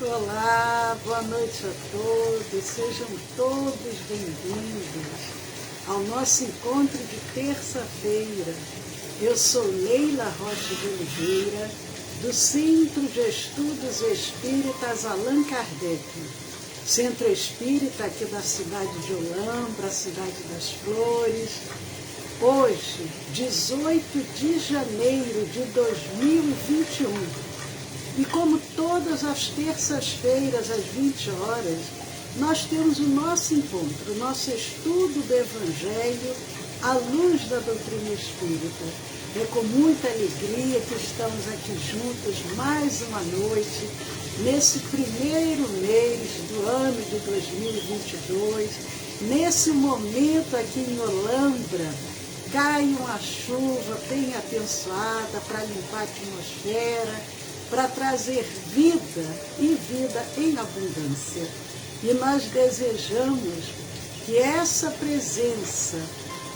Olá, boa noite a todos, sejam todos bem-vindos ao nosso encontro de terça-feira. Eu sou Leila Rocha de Oliveira, do Centro de Estudos Espíritas Allan Kardec, Centro Espírita aqui da cidade de Olambra, cidade das Flores. Hoje, 18 de janeiro de 2021, e como todas as terças-feiras, às 20 horas, nós temos o nosso encontro, o nosso estudo do Evangelho à luz da doutrina espírita. É com muita alegria que estamos aqui juntos mais uma noite, nesse primeiro mês do ano de 2022, nesse momento aqui em Olambra. Cai uma chuva bem abençoada para limpar a atmosfera, para trazer vida e vida em abundância. E nós desejamos que essa presença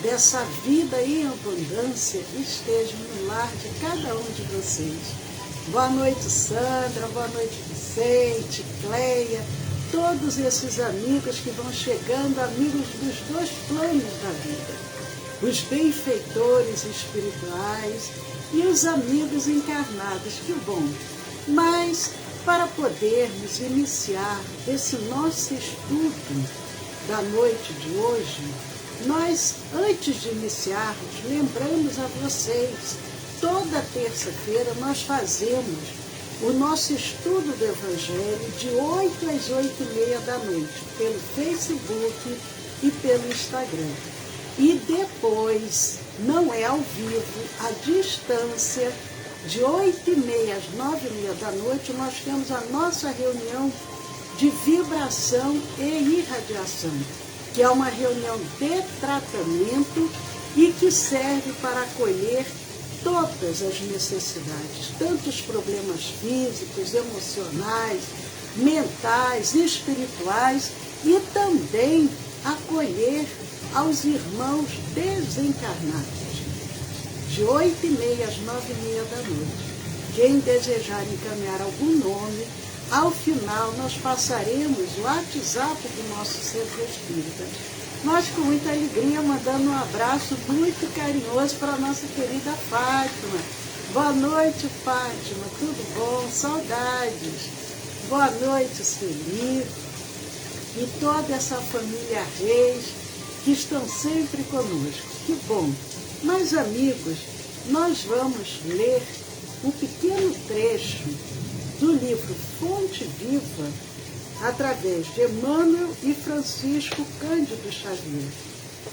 dessa vida em abundância esteja no lar de cada um de vocês. Boa noite, Sandra, boa noite, Vicente, Cleia, todos esses amigos que vão chegando, amigos dos dois planos da vida, os benfeitores espirituais e os amigos encarnados, que bom. Mas, para podermos iniciar esse nosso estudo da noite de hoje, nós, antes de iniciarmos, lembramos a vocês, toda terça-feira nós fazemos o nosso estudo do Evangelho de 8 às 8h30 da noite, pelo Facebook e pelo Instagram. E depois, não é ao vivo, à distância, de 8h30 às 9h30 da noite, nós temos a nossa reunião de vibração e irradiação, que é uma reunião de tratamento e que serve para acolher todas as necessidades, tanto os problemas físicos, emocionais, mentais, espirituais, e também acolher aos irmãos desencarnados, de 8h30 às 9h30 da noite. Quem desejar encaminhar algum nome, ao final nós passaremos o WhatsApp do nosso Centro Espírita. Nós, com muita alegria, mandando um abraço muito carinhoso para a nossa querida Fátima. Boa noite, Fátima, tudo bom? Saudades. Boa noite, Sueli, e toda essa família Reis, que estão sempre conosco. Que bom! Mas, amigos, nós vamos ler um pequeno trecho do livro Fonte Viva, através de Emmanuel e Francisco Cândido Xavier,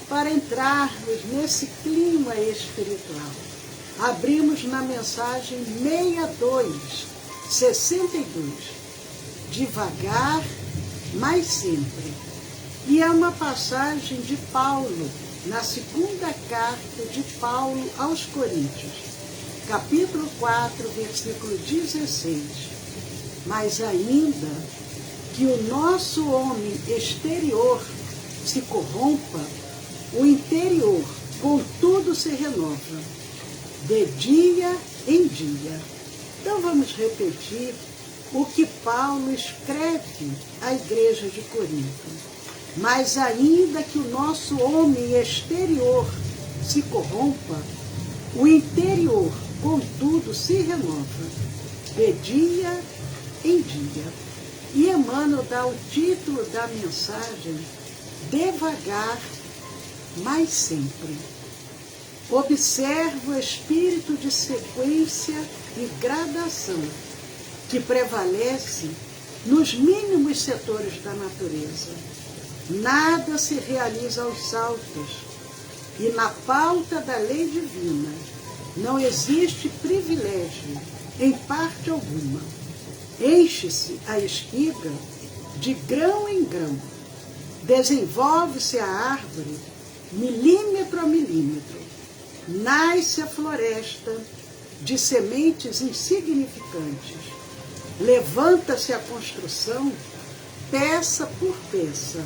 para entrarmos nesse clima espiritual. Abrimos na mensagem 62, devagar, mas sempre. E é uma passagem de Paulo, na segunda carta de Paulo aos Coríntios, capítulo 4, versículo 16. Mas ainda que o nosso homem exterior se corrompa, o interior, contudo, se renova, de dia em dia. Então vamos repetir o que Paulo escreve à igreja de Corinto. Mas ainda que o nosso homem exterior se corrompa, o interior, contudo, se renova, de dia em dia. E Emmanuel dá o título da mensagem, Devagar, mas sempre. Observa o espírito de sequência e gradação que prevalece nos mínimos setores da natureza. Nada se realiza aos saltos, e na pauta da lei divina não existe privilégio em parte alguma. Enche-se a espiga de grão em grão, desenvolve-se a árvore milímetro a milímetro, nasce a floresta de sementes insignificantes, levanta-se a construção peça por peça,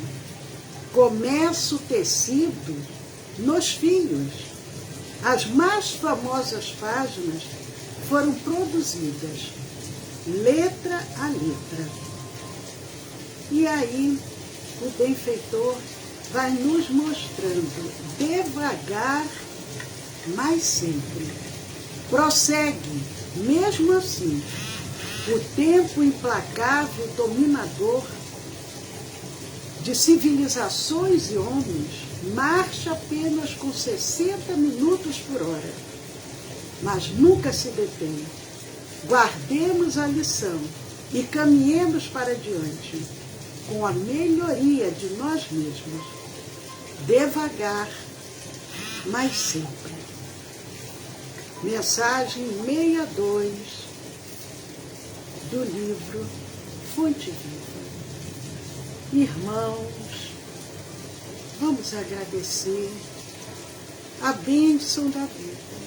começa o tecido nos fios. As mais famosas páginas foram produzidas, letra a letra, E aí o benfeitor vai nos mostrando devagar, mas sempre. Prossegue, mesmo assim, o tempo implacável dominador de civilizações e homens marcha apenas com 60 minutos por hora, mas nunca se detém. Guardemos a lição e caminhemos para diante com a melhoria de nós mesmos, devagar, mas sempre. Mensagem 62 do livro Fonte Viva. Irmãos, vamos agradecer a bênção da vida.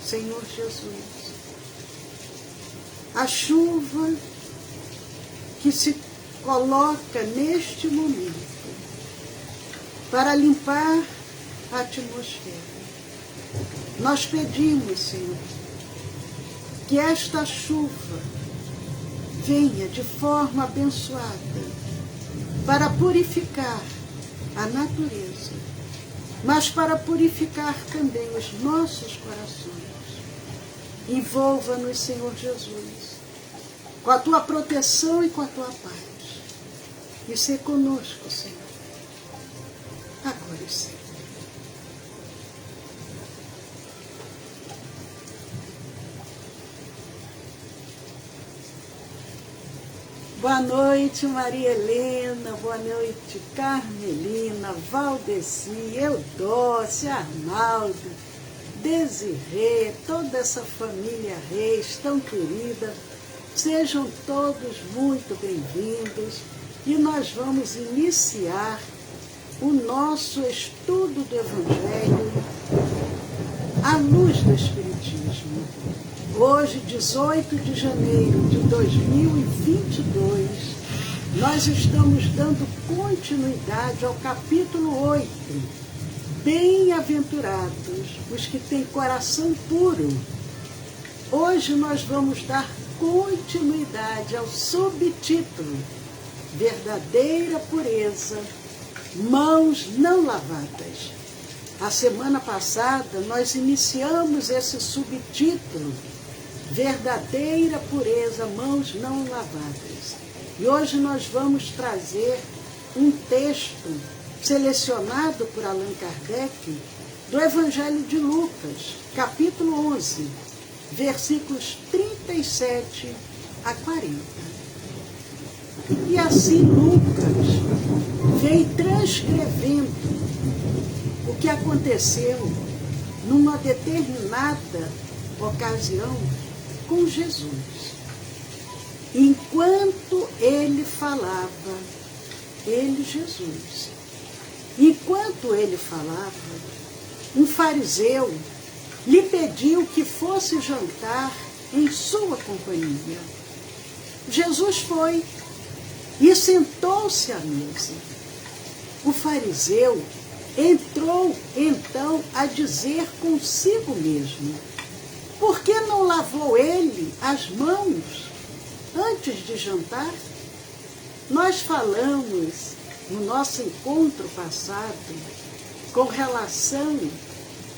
Senhor Jesus, a chuva que se coloca neste momento para limpar a atmosfera. Nós pedimos, Senhor, que esta chuva venha de forma abençoada para purificar a natureza, mas para purificar também os nossos corações. Envolva-nos, Senhor Jesus, com a tua proteção e com a tua paz. E ser conosco, Senhor, agora e sempre. Boa noite, Maria Helena, boa noite, Carmelina, Valdeci, Eudócia, Arnaldo, Desirê, toda essa família Reis tão querida. Sejam todos muito bem-vindos e nós vamos iniciar o nosso estudo do Evangelho à luz do Espiritismo. Hoje, 18 de janeiro de 2022, nós estamos dando continuidade ao capítulo 8. Bem-aventurados os que têm coração puro. Hoje nós vamos dar continuidade ao subtítulo Verdadeira Pureza, Mãos Não Lavadas. A semana passada nós iniciamos esse subtítulo Verdadeira Pureza, Mãos Não Lavadas. E hoje nós vamos trazer um texto selecionado por Allan Kardec do Evangelho de Lucas, capítulo 11, versículos 37 a 40. E assim Lucas vem transcrevendo o que aconteceu numa determinada ocasião com Jesus. Enquanto ele falava, Jesus, enquanto ele falava, um fariseu lhe pediu que fosse jantar em sua companhia. Jesus foi e sentou-se à mesa. O fariseu entrou então a dizer consigo mesmo: por que não lavou ele as mãos antes de jantar? Nós falamos no nosso encontro passado com relação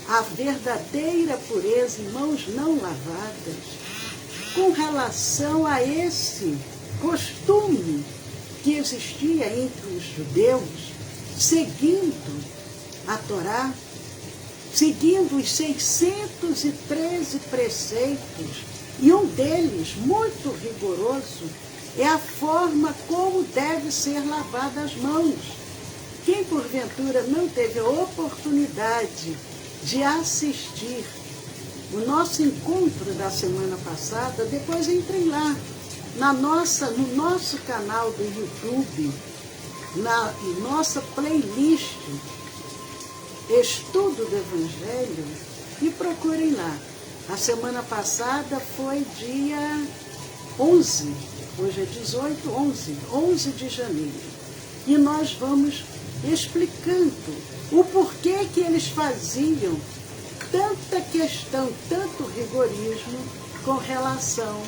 à verdadeira pureza em mãos não lavadas, com relação a esse costume que existia entre os judeus, seguindo a Torá, seguindo os 613 preceitos, e um deles, muito rigoroso, é a forma como deve ser lavada as mãos. Quem porventura não teve a oportunidade de assistir o nosso encontro da semana passada, depois entrem lá no nosso canal do YouTube, na nossa playlist Estudo do Evangelho, e procurem lá. A semana passada foi dia 11, hoje é 18, 11 de janeiro. E nós vamos explicando o porquê que eles faziam tanta questão, tanto rigorismo com relação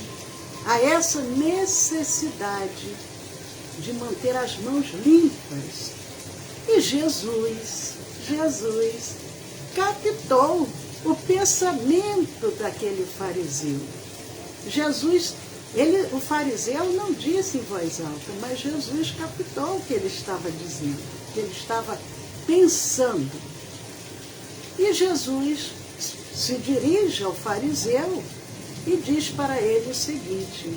a essa necessidade de manter as mãos limpas. E Jesus captou o pensamento daquele fariseu. Jesus, o fariseu não disse em voz alta, mas Jesus captou o que ele estava dizendo, o que ele estava pensando. E Jesus se dirige ao fariseu e diz para ele o seguinte: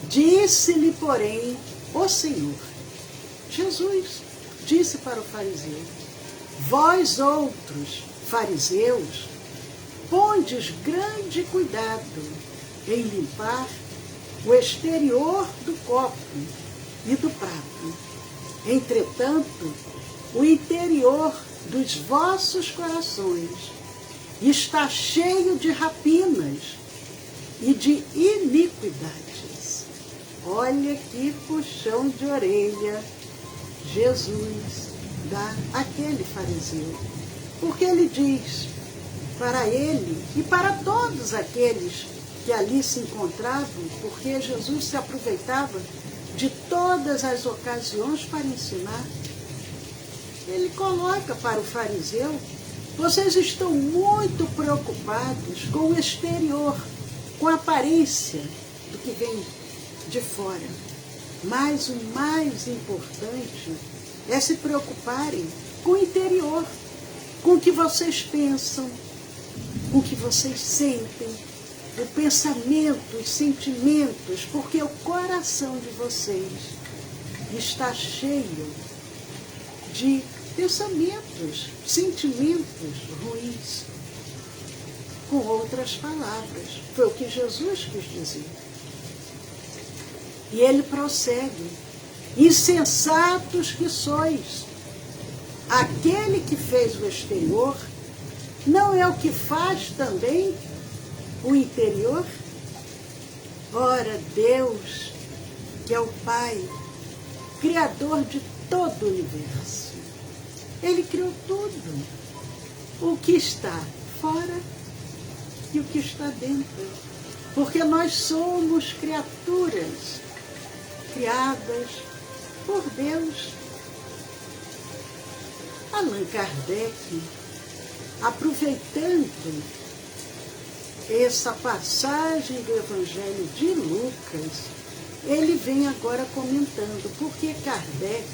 disse-lhe, porém, o Senhor. Jesus disse para o fariseu: vós outros, fariseus, pondes grande cuidado em limpar o exterior do copo e do prato. Entretanto, o interior dos vossos corações está cheio de rapinas e de iniquidades. Olha que puxão de orelha Jesus dá àquele fariseu. Porque ele diz para ele e para todos aqueles que ali se encontravam, porque Jesus se aproveitava de todas as ocasiões para ensinar. Ele coloca para o fariseu: vocês estão muito preocupados com o exterior, com a aparência do que vem de fora. Mas o mais importante é se preocuparem com o interior, com o que vocês pensam, com o que vocês sentem, o pensamento, os sentimentos, porque o coração de vocês está cheio de pensamentos, sentimentos ruins. Com outras palavras, foi o que Jesus quis dizer. E ele prossegue: insensatos que sois, aquele que fez o exterior não é o que faz também o interior? Ora, Deus, que é o Pai, Criador de todo o universo, Ele criou tudo, o que está fora e o que está dentro, porque nós somos criaturas criadas por Deus. Allan Kardec, aproveitando essa passagem do Evangelho de Lucas, ele vem agora comentando, porque Kardec,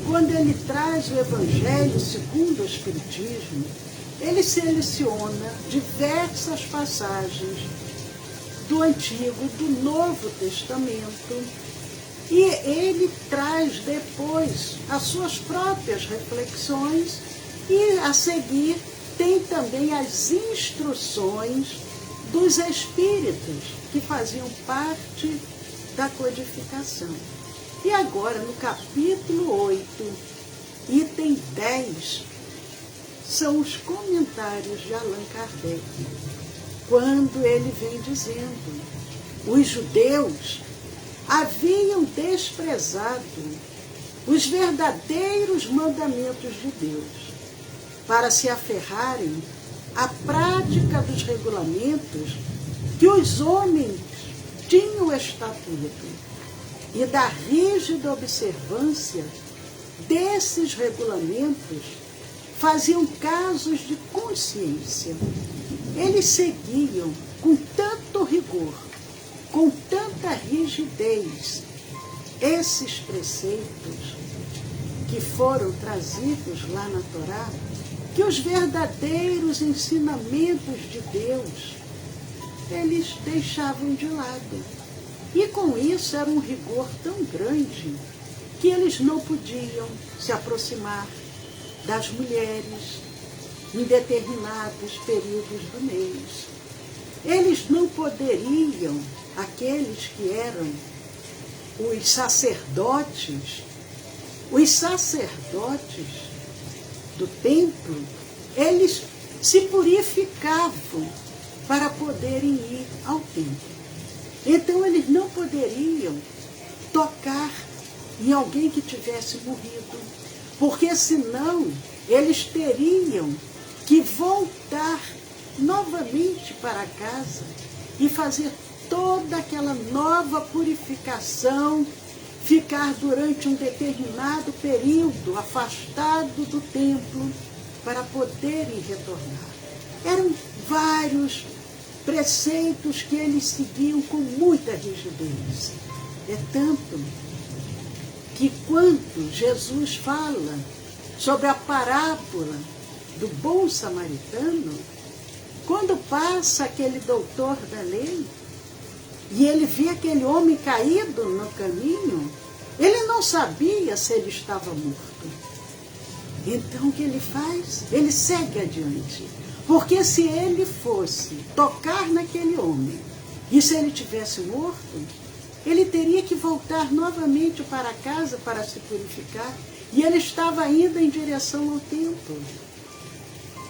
quando ele traz o Evangelho segundo o Espiritismo, ele seleciona diversas passagens do Antigo e do Novo Testamento, e ele traz depois as suas próprias reflexões, e a seguir tem também as instruções dos espíritos que faziam parte da codificação. E agora, no capítulo 8, item 10, são os comentários de Allan Kardec, quando ele vem dizendo: os judeus haviam desprezado os verdadeiros mandamentos de Deus para se aferrarem à prática dos regulamentos que os homens tinham estatuído, e da rígida observância desses regulamentos faziam casos de consciência. Eles seguiam com tanto rigor, com tanta rigidez, esses preceitos que foram trazidos lá na Torá, que os verdadeiros ensinamentos de Deus, eles deixavam de lado. E com isso era um rigor tão grande que eles não podiam se aproximar das mulheres em determinados períodos do mês. Eles não poderiam, aqueles que eram os sacerdotes do templo, eles se purificavam para poderem ir ao templo. Então eles não poderiam tocar em alguém que tivesse morrido, porque senão eles teriam que voltar novamente para casa e fazer toda aquela nova purificação ficar durante um determinado período afastado do templo para poderem retornar. Eram vários preceitos que eles seguiam com muita rigidez. É tanto que quando Jesus fala sobre a parábola do bom samaritano, quando passa aquele doutor da lei e ele vê aquele homem caído no caminho, ele não sabia se ele estava morto. Então o que ele faz? Ele segue adiante. Porque se ele fosse tocar naquele homem e se ele tivesse morto, ele teria que voltar novamente para casa para se purificar, e ele estava indo em direção ao templo.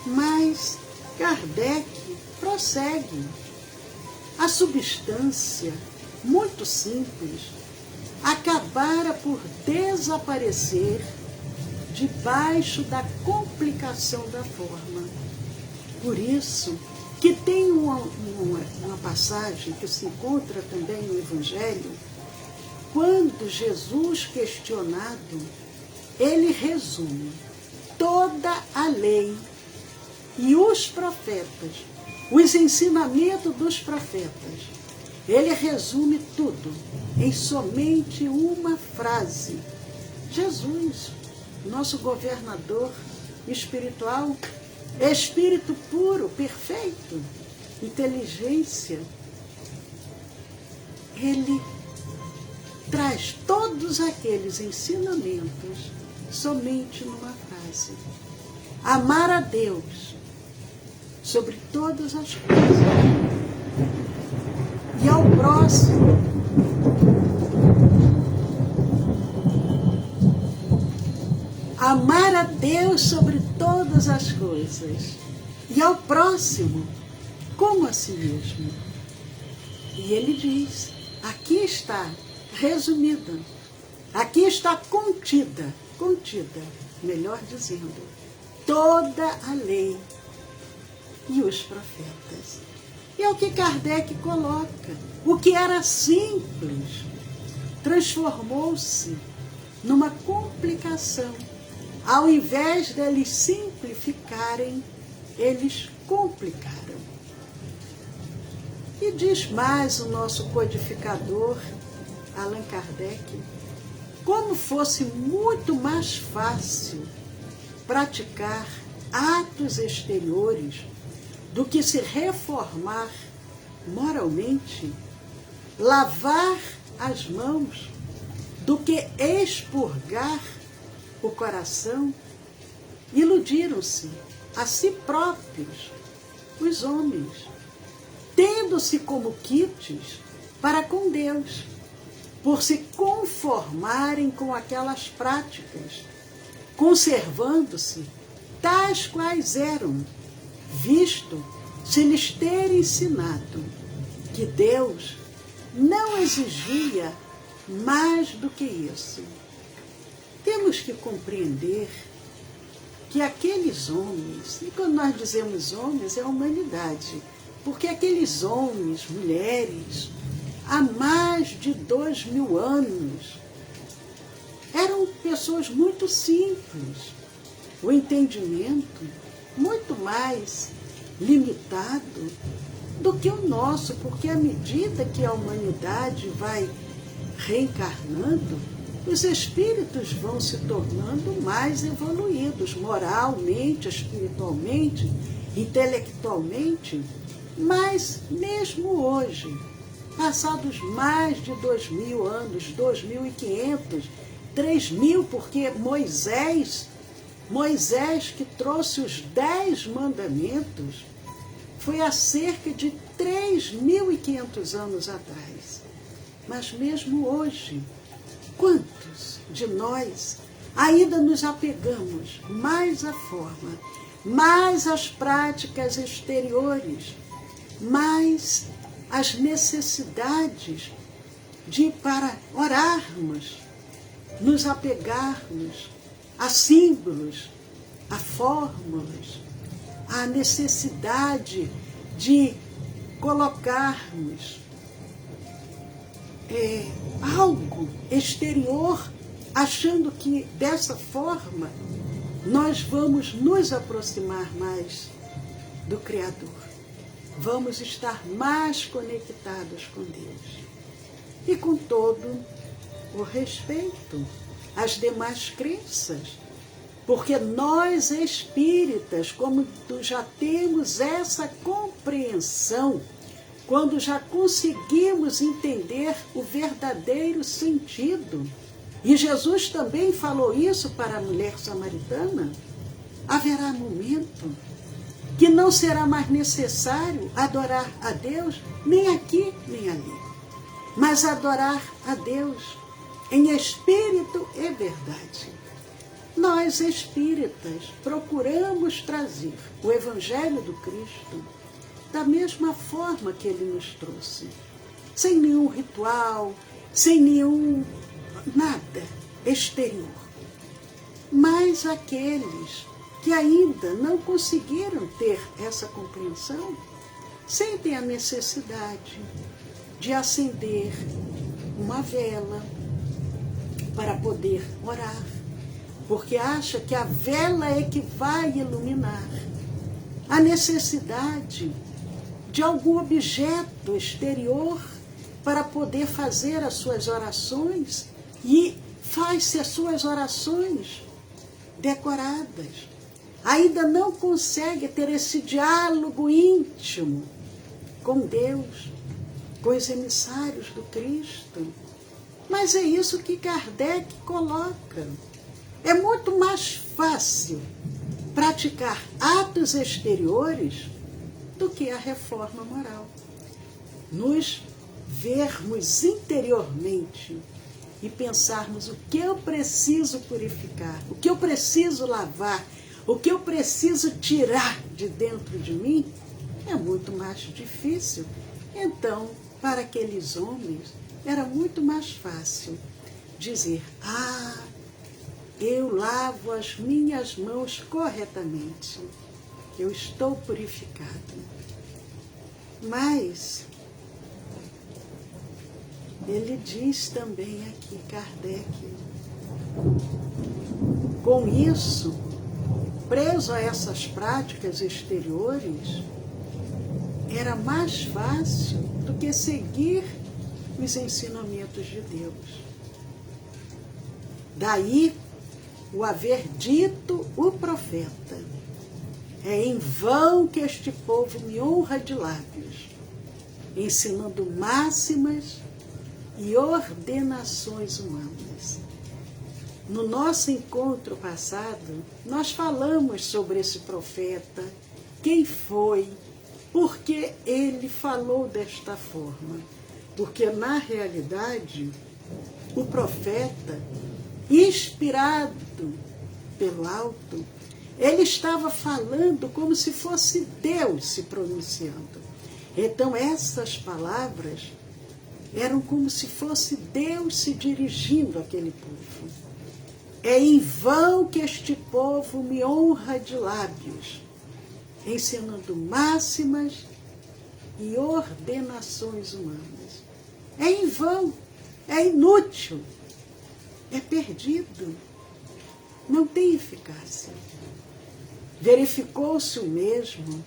Mas Kardec prossegue. A substância, muito simples, acabara por desaparecer debaixo da complicação da forma. Por isso que tem uma passagem que se encontra também no Evangelho, quando Jesus questionado, ele resume toda a lei e os profetas, os ensinamentos dos profetas. Ele resume tudo em somente uma frase. Jesus, nosso governador espiritual, espírito puro, perfeito, inteligência, ele traz todos aqueles ensinamentos somente numa frase. Amar a Deus sobre todas as coisas e ao próximo amar a Deus sobre todas as coisas e ao próximo como a si mesmo. E ele diz, aqui está resumida, aqui está contida, melhor dizendo, toda a lei e os profetas. E é o que Kardec coloca. O que era simples transformou-se numa complicação. Ao invés deles simplificarem, eles complicaram. E diz mais o nosso codificador, Allan Kardec, como fosse muito mais fácil praticar atos exteriores do que se reformar moralmente, lavar as mãos, do que expurgar o coração. Iludiram-se a si próprios os homens, tendo-se como quites para com Deus, por se conformarem com aquelas práticas, conservando-se tais quais eram, visto se lhes ter ensinado que Deus não exigia mais do que isso. Temos que compreender que aqueles homens, e quando nós dizemos homens, é a humanidade, porque aqueles homens, mulheres, há mais de 2000 anos, eram pessoas muito simples, o entendimento muito mais limitado do que o nosso, porque à medida que a humanidade vai reencarnando, os espíritos vão se tornando mais evoluídos, moralmente, espiritualmente, intelectualmente, mas mesmo hoje, passados mais de 2000 anos, 2500, 3000, porque Moisés que trouxe os 10 mandamentos, foi há cerca de 3500 anos atrás. Mas mesmo hoje, quantos de nós ainda nos apegamos mais à forma, mais às práticas exteriores, mais às necessidades de, para orarmos, nos apegarmos a símbolos, a fórmulas, a necessidade de colocarmos algo exterior, achando que dessa forma nós vamos nos aproximar mais do Criador. Vamos estar mais conectados com Deus. E com todo o respeito às demais crenças, porque nós espíritas, como já temos essa compreensão, quando já conseguimos entender o verdadeiro sentido, e Jesus também falou isso para a mulher samaritana, haverá momento que não será mais necessário adorar a Deus nem aqui nem ali, mas adorar a Deus em espírito e verdade. Nós espíritas procuramos trazer o Evangelho do Cristo da mesma forma que ele nos trouxe, sem nenhum ritual, sem nenhum nada exterior. Mas aqueles que ainda não conseguiram ter essa compreensão sentem a necessidade de acender uma vela para poder orar, porque acha que a vela é que vai iluminar. A necessidade de algum objeto exterior para poder fazer as suas orações, e faz-se as suas orações decoradas. Ainda não consegue ter esse diálogo íntimo com Deus, com os emissários do Cristo. Mas é isso que Kardec coloca. É muito mais fácil praticar atos exteriores do que a reforma moral. Nos vermos interiormente e pensarmos o que eu preciso purificar, o que eu preciso lavar, o que eu preciso tirar de dentro de mim, é muito mais difícil. Então, para aqueles homens, era muito mais fácil dizer: eu lavo as minhas mãos corretamente, eu estou purificado. Mas ele diz também aqui, Kardec, com isso, preso a essas práticas exteriores, era mais fácil do que seguir os ensinamentos de Deus. Daí o haver dito o profeta: é em vão que este povo me honra de lábios, ensinando máximas e ordenações humanas. No nosso encontro passado, nós falamos sobre esse profeta, quem foi, por que ele falou desta forma. Porque, na realidade, o profeta, inspirado pelo alto, ele estava falando como se fosse Deus se pronunciando. Então, essas palavras eram como se fosse Deus se dirigindo àquele povo. É em vão que este povo me honra de lábios, ensinando máximas e ordenações humanas. É em vão, é inútil, é perdido, não tem eficácia. Verificou-se o mesmo.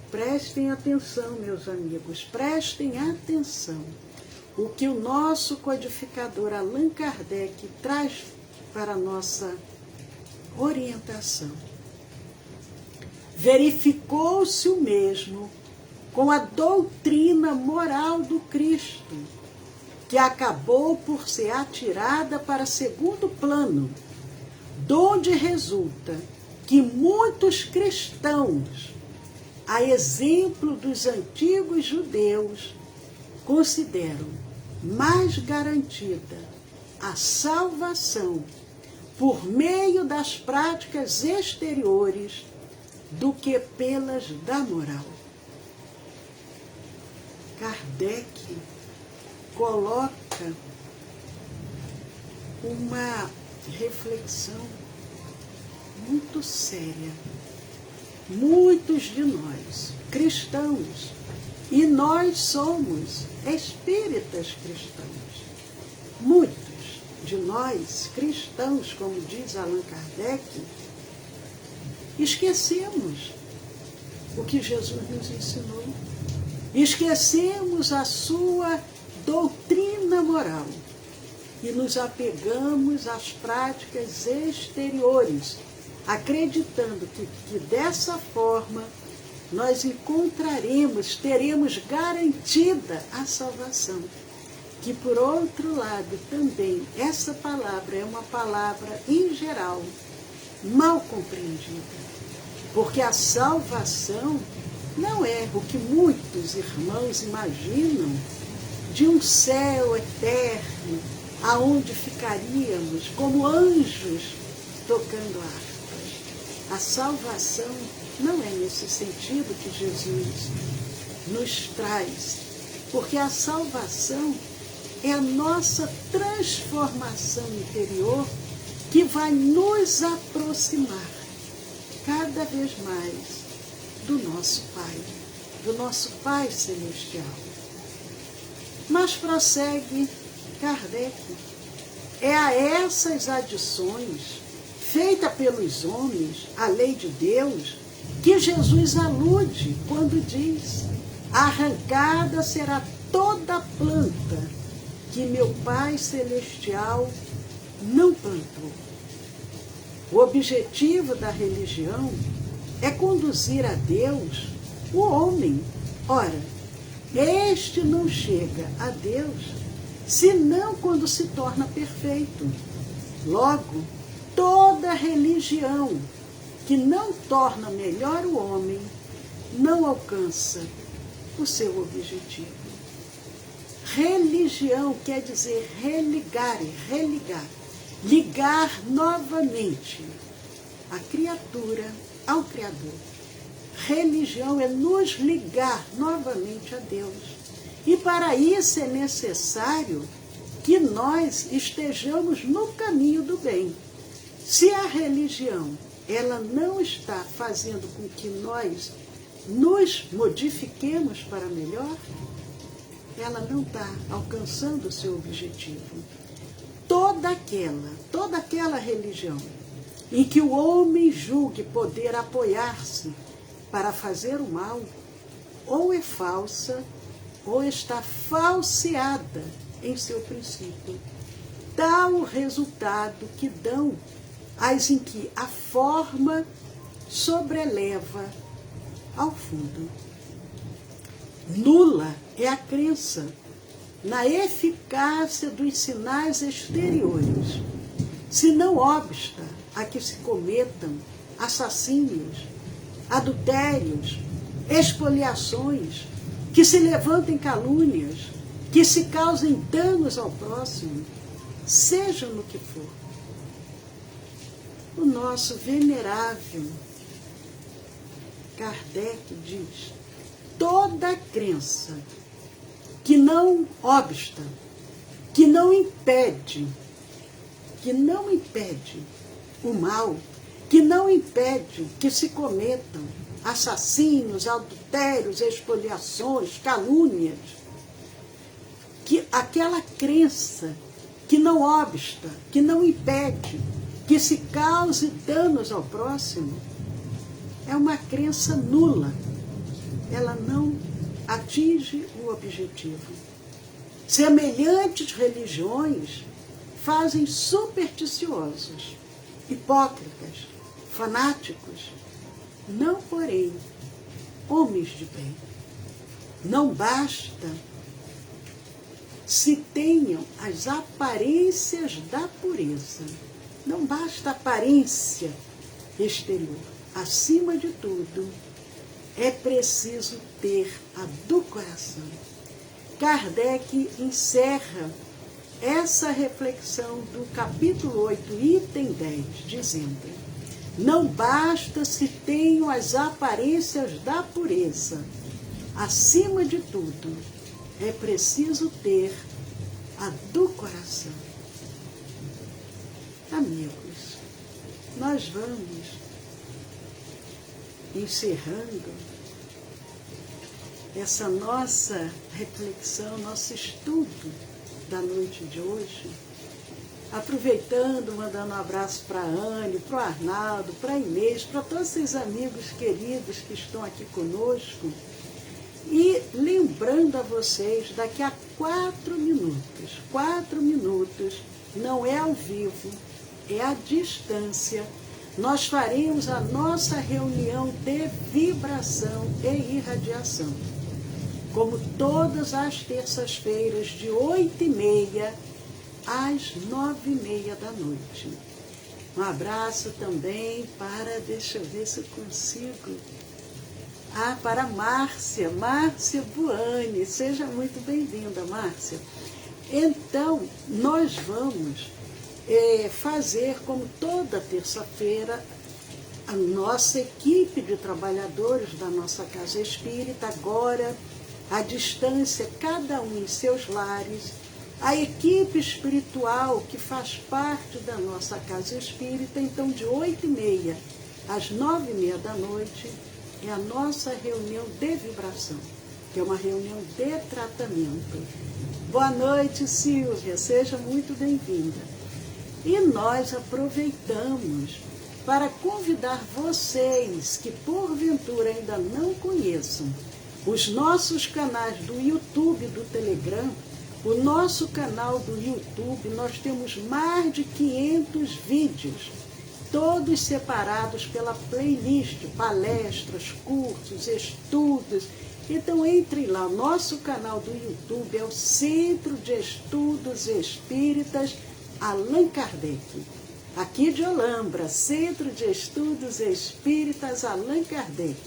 Prestem atenção, meus amigos, prestem atenção. O que o nosso codificador Allan Kardec traz para a nossa orientação. Verificou-se o mesmo com a doutrina moral do Cristo, que acabou por ser atirada para segundo plano, donde resulta que muitos cristãos, a exemplo dos antigos judeus, consideram mais garantida a salvação por meio das práticas exteriores do que pelas da moral. Kardec coloca uma reflexão muito séria. Muitos de nós, cristãos, E nós somos espíritas cristãos. Muitos de nós, cristãos, como diz Allan Kardec, esquecemos o que Jesus nos ensinou. Esquecemos a sua doutrina moral e nos apegamos às práticas exteriores, acreditando que dessa forma nós encontraremos, teremos garantida a salvação. Que, por outro lado, também essa palavra é uma palavra, em geral, mal compreendida. Porque a salvação não é o que muitos irmãos imaginam de um céu eterno, aonde ficaríamos como anjos tocando harpas. A salvação não é nesse sentido que Jesus nos traz, porque a salvação é a nossa transformação interior que vai nos aproximar cada vez mais do nosso Pai Celestial. Mas prossegue Kardec, é a essas adições feitas pelos homens à lei de Deus que Jesus alude quando diz: arrancada será toda a planta que meu Pai Celestial não plantou. O objetivo da religião é conduzir a Deus o homem. Ora, este não chega a Deus senão quando se torna perfeito. Logo, toda religião que não torna melhor o homem não alcança o seu objetivo. Religião quer dizer religar, ligar novamente a criatura ao Criador. Religião é nos ligar novamente a Deus. E para isso é necessário que nós estejamos no caminho do bem. Se a religião ela não está fazendo com que nós nos modifiquemos para melhor, ela não está alcançando o seu objetivo. Toda aquela religião em que o homem julgue poder apoiar-se para fazer o mal, ou é falsa, ou está falseada em seu princípio. Tal o resultado que dão as em que a forma sobreleva ao fundo. Nula é a crença na eficácia dos sinais exteriores, se não obsta a que se cometam assassínios, adultérios, expoliações, que se levantem calúnias, que se causem danos ao próximo, seja no que for. O nosso venerável Kardec diz: toda crença que não obsta, que não impede o mal, que não impede que se cometam assassínios, adultérios, expoliações, calúnias, que aquela crença que não obsta, que não impede que se cause danos ao próximo, é uma crença nula. Ela não atinge o objetivo. Semelhantes religiões fazem supersticiosos, hipócritas, fanáticos, não, porém, homens de bem. Não basta se tenham as aparências da pureza. Não basta a aparência exterior. Acima de tudo, é preciso ter a do coração. Kardec encerra essa reflexão do capítulo 8, item 10, dizendo: não basta se tenham as aparências da pureza. Acima de tudo, é preciso ter a do coração. Amigos, nós vamos encerrando essa nossa reflexão, nosso estudo da noite de hoje, aproveitando, mandando um abraço para a Anne, para o Arnaldo, para a Inês, para todos esses amigos queridos que estão aqui conosco, e lembrando a vocês, daqui a 4 minutos, não é ao vivo, é à distância, nós faremos a nossa reunião de vibração e irradiação, como todas as terças-feiras, de 8h30 às 9h30 da noite. Um abraço também para, deixa eu ver se eu consigo, para Márcia Buani, seja muito bem-vinda, Márcia. Então, nós vamos fazer, como toda terça-feira, a nossa equipe de trabalhadores da nossa Casa Espírita, agora, à distância, cada um em seus lares, a equipe espiritual que faz parte da nossa Casa Espírita, então de 8h30 às 9h30 da noite, é a nossa reunião de vibração, que é uma reunião de tratamento. Boa noite, Silvia, seja muito bem-vinda. E nós aproveitamos para convidar vocês que porventura ainda não conheçam os nossos canais do YouTube e do Telegram. O nosso canal do YouTube, nós temos mais de 500 vídeos, todos separados pela playlist, palestras, cursos, estudos. Então entre lá, nosso canal do YouTube é o Centro de Estudos Espíritas Allan Kardec. Aqui de Olambra, Centro de Estudos Espíritas Allan Kardec.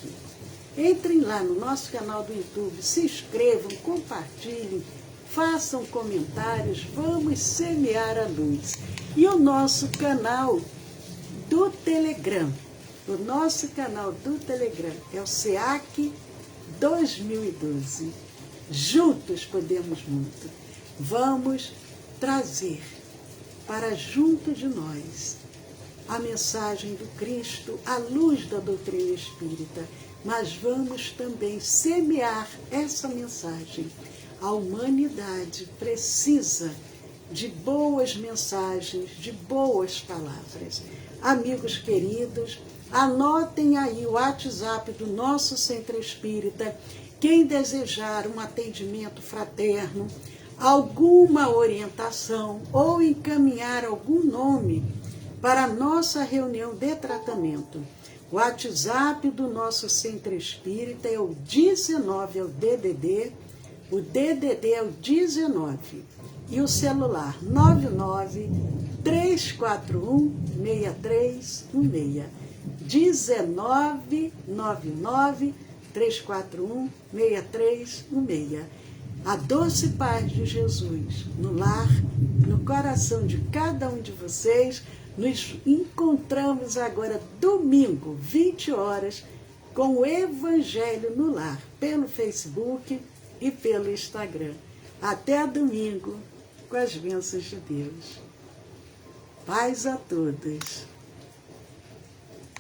Entrem lá no nosso canal do YouTube, se inscrevam, compartilhem, façam comentários, vamos semear a luz. E o nosso canal do Telegram, é o SEAC 2012. Juntos podemos muito. Vamos trazer para junto de nós a mensagem do Cristo, a luz da doutrina espírita, mas vamos também semear essa mensagem. A humanidade precisa de boas mensagens, de boas palavras. Amigos queridos, anotem aí o WhatsApp do nosso Centro Espírita. Quem desejar um atendimento fraterno, alguma orientação ou encaminhar algum nome para a nossa reunião de tratamento. O WhatsApp do nosso Centro Espírita é o 19, é o DDD. O DDD é o 19 e o celular 99-341-6316. 1999-341-6316. A doce paz de Jesus no lar, no coração de cada um de vocês. Nos encontramos agora domingo, 20 horas, com o Evangelho no Lar, pelo Facebook e pelo Instagram. Até domingo, com as bênçãos de Deus. Paz a todos.